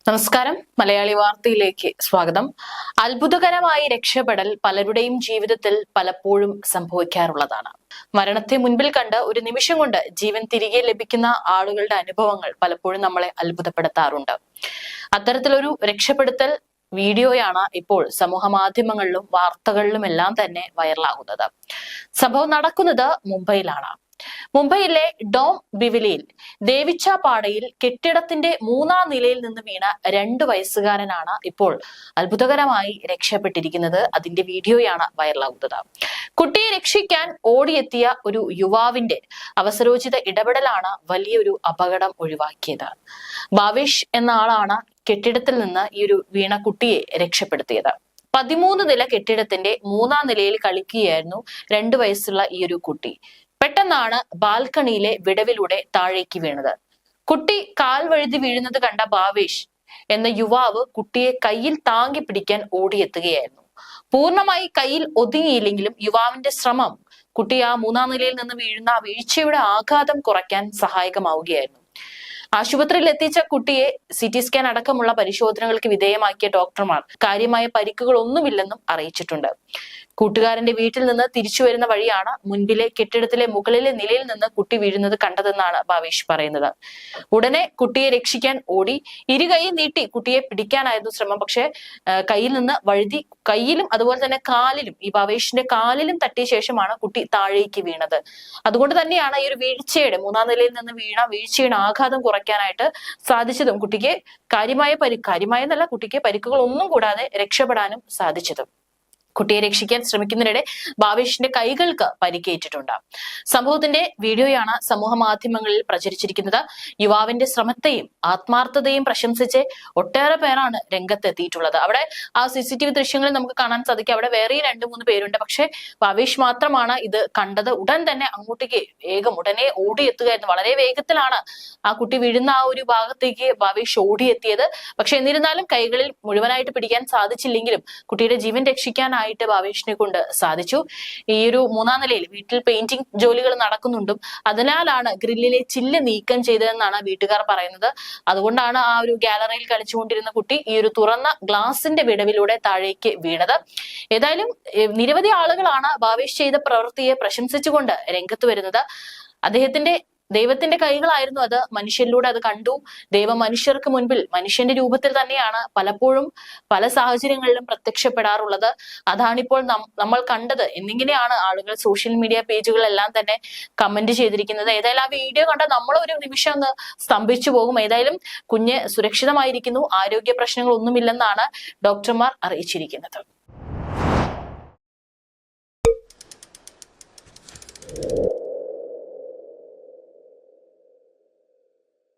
നമസ്കാരം. മലയാളി വാർത്തയിലേക്ക് സ്വാഗതം. അത്ഭുതകരമായി രക്ഷപ്പെടൽ പലരുടെയും ജീവിതത്തിൽ പലപ്പോഴും സംഭവിക്കാറുള്ളതാണ്. മരണത്തെ മുൻപിൽ കണ്ട് ഒരു നിമിഷം കൊണ്ട് ജീവൻ തിരികെ ലഭിക്കുന്ന ആളുകളുടെ അനുഭവങ്ങൾ പലപ്പോഴും നമ്മളെ അത്ഭുതപ്പെടുത്താറുണ്ട്. അത്തരത്തിലൊരു രക്ഷപ്പെടുത്തൽ വീഡിയോയാണ് ഇപ്പോൾ സമൂഹ മാധ്യമങ്ങളിലും വാർത്തകളിലും എല്ലാം തന്നെ വൈറലാകുന്നത്. സംഭവം നടക്കുന്നത് മുംബൈയിലാണ്. മുംബൈയിലെ ഡോം ബിവിലിയിൽ ദേവിച്ചാപാടയിൽ കെട്ടിടത്തിന്റെ 3-ാം നിലയിൽ നിന്ന് വീണ 2 വയസ്സുകാരനാണ് ഇപ്പോൾ അത്ഭുതകരമായി രക്ഷപ്പെട്ടിരിക്കുന്നത്. അതിന്റെ വീഡിയോയാണ് വൈറലാകുന്നത്. കുട്ടിയെ രക്ഷിക്കാൻ ഓടിയെത്തിയ ഒരു യുവാവിന്റെ അവസരോചിത ഇടപെടലാണ് വലിയൊരു അപകടം ഒഴിവാക്കിയത്. ഭാവേഷ് എന്ന ആളാണ് കെട്ടിടത്തിൽ നിന്ന് ഈ ഒരു വീണ കുട്ടിയെ രക്ഷപ്പെടുത്തിയത്. 13 നില കെട്ടിടത്തിന്റെ 3-ാം നിലയിൽ കളിക്കുകയായിരുന്നു 2 വയസ്സുള്ള ഈ ഒരു കുട്ടി. പെട്ടെന്നാണ് ബാൽക്കണിയിലെ വിടവിലൂടെ താഴേക്ക് വീണത്. കുട്ടി കാൽ വഴുതി വീഴുന്നത് കണ്ട ഭാവേഷ് എന്ന യുവാവ് കുട്ടിയെ കയ്യിൽ താങ്ങി പിടിക്കാൻ ഓടിയെത്തുകയായിരുന്നു. പൂർണ്ണമായി കയ്യിൽ ഒതുങ്ങിയില്ലെങ്കിലും യുവാവിന്റെ ശ്രമം കുട്ടി ആ 3-ാം നിലയിൽ നിന്ന് വീഴുന്ന വീഴ്ചയുടെ ആഘാതം കുറയ്ക്കാൻ സഹായകമാവുകയായിരുന്നു. ആശുപത്രിയിൽ എത്തിച്ച കുട്ടിയെ CT സ്കാൻ അടക്കമുള്ള പരിശോധനകൾക്ക് വിധേയമാക്കിയ ഡോക്ടർമാർ കാര്യമായ പരിക്കുകളൊന്നുമില്ലെന്നും അറിയിച്ചിട്ടുണ്ട്. കൂട്ടുകാരന്റെ വീട്ടിൽ നിന്ന് തിരിച്ചു വരുന്ന വഴിയാണ് മുൻപിലെ കെട്ടിടത്തിലെ മുകളിലെ നിലയിൽ നിന്ന് കുട്ടി വീഴുന്നത് കണ്ടതെന്നാണ് ഭാവേഷ് പറയുന്നത്. ഉടനെ കുട്ടിയെ രക്ഷിക്കാൻ ഓടി ഇരുകൈ നീട്ടി കുട്ടിയെ പിടിക്കാനായിരുന്നു ശ്രമം. പക്ഷെ കയ്യിൽ നിന്ന് വഴുതി കയ്യിലും അതുപോലെ തന്നെ കാലിലും, ഈ ഭാവേഷിന്റെ കാലിലും തട്ടിയ ശേഷമാണ് കുട്ടി താഴേക്ക് വീണത്. അതുകൊണ്ട് തന്നെയാണ് ഈ ഒരു വീഴ്ചയുടെ 3-ാം നിലയിൽ നിന്ന് വീണ വീഴ്ചയുടെ ആഘാതം കുറയ്ക്കാനായിട്ട് സാധിച്ചതും കുട്ടിക്ക് കാര്യമായെന്നല്ല കുട്ടിക്ക് പരിക്കുകൾ ഒന്നും കൂടാതെ രക്ഷപ്പെടാനും സാധിച്ചതും. കുട്ടിയെ രക്ഷിക്കാൻ ശ്രമിക്കുന്നതിനിടെ ഭാവേഷിന്റെ കൈകൾക്ക് പരിക്കേറ്റിട്ടുണ്ട്. സംഭവത്തിന്റെ വീഡിയോയാണ് സമൂഹ മാധ്യമങ്ങളിൽ പ്രചരിച്ചിരിക്കുന്നത്. യുവാവിന്റെ ശ്രമത്തെയും ആത്മാർത്ഥതയും പ്രശംസിച്ച് ഒട്ടേറെ പേരാണ് രംഗത്തെത്തിയിട്ടുള്ളത്. അവിടെ ആ CCTV ദൃശ്യങ്ങളിൽ നമുക്ക് കാണാൻ സാധിക്കും. അവിടെ വേറെ 2-3 പേരുണ്ട്. പക്ഷെ ഭാവേഷ് മാത്രമാണ് ഇത് കണ്ടത്. ഉടൻ തന്നെ അങ്ങോട്ടേക്ക് ഉടനെ ഓടിയെത്തുകയായിരുന്നു. വളരെ വേഗത്തിലാണ് ആ കുട്ടി വീഴുന്ന ആ ഒരു ഭാഗത്തേക്ക് ഭാവേഷ് ഓടിയെത്തിയത്. പക്ഷെ എന്നിരുന്നാലും കൈകളിൽ മുഴുവനായിട്ട് പിടിക്കാൻ സാധിച്ചില്ലെങ്കിലും കുട്ടിയുടെ ജീവൻ രക്ഷിക്കാനായിട്ട് ഭാവേഷിനെ കൊണ്ട് സാധിച്ചു. ഈ ഒരു 3-ാം നിലയിൽ വീട്ടിൽ പെയിന്റിംഗ് ജോലികൾ നടക്കുന്നുണ്ടും അതിനാലാണ് ഗ്രില്ലിലെ ചില്ല് നീക്കം ചെയ്തതെന്നാണ് വീട്ടുകാർ പറയുന്നത്. അതുകൊണ്ടാണ് ആ ഒരു ഗാലറിയിൽ കളിച്ചുകൊണ്ടിരുന്ന കുട്ടി ഈ ഒരു തുറന്ന ഗ്ലാസിന്റെ വിടവിലൂടെ താഴേക്ക് വീണത്. ഏതായാലും നിരവധി ആളുകളാണ് ഭാവേഷ് ചെയ്ത പ്രവൃത്തിയെ പ്രശംസിച്ചുകൊണ്ട് രംഗത്ത് വരുന്നത്. ദൈവത്തിന്റെ കൈകളായിരുന്നു അത്. മനുഷ്യരിലൂടെ അത് കണ്ടു. ദൈവം മനുഷ്യർക്ക് മുൻപിൽ മനുഷ്യന്റെ രൂപത്തിൽ തന്നെയാണ് പലപ്പോഴും പല സാഹചര്യങ്ങളിലും പ്രത്യക്ഷപ്പെടാറുള്ളത്. അതാണിപ്പോൾ നമ്മൾ കണ്ടത് എന്നിങ്ങനെയാണ് ആളുകൾ സോഷ്യൽ മീഡിയ പേജുകളെല്ലാം തന്നെ കമന്റ് ചെയ്തിരിക്കുന്നത്. ഏതായാലും ആ വീഡിയോ കണ്ട നമ്മൾ ഒരു നിമിഷം അങ്ങ് സ്തംഭിച്ചു പോകും. ഏതായാലും കുഞ്ഞ് സുരക്ഷിതമായിരിക്കുന്നു. ആരോഗ്യ പ്രശ്നങ്ങൾ ഒന്നുമില്ലെന്നാണ് ഡോക്ടർമാർ അറിയിച്ചിരിക്കുന്നത്.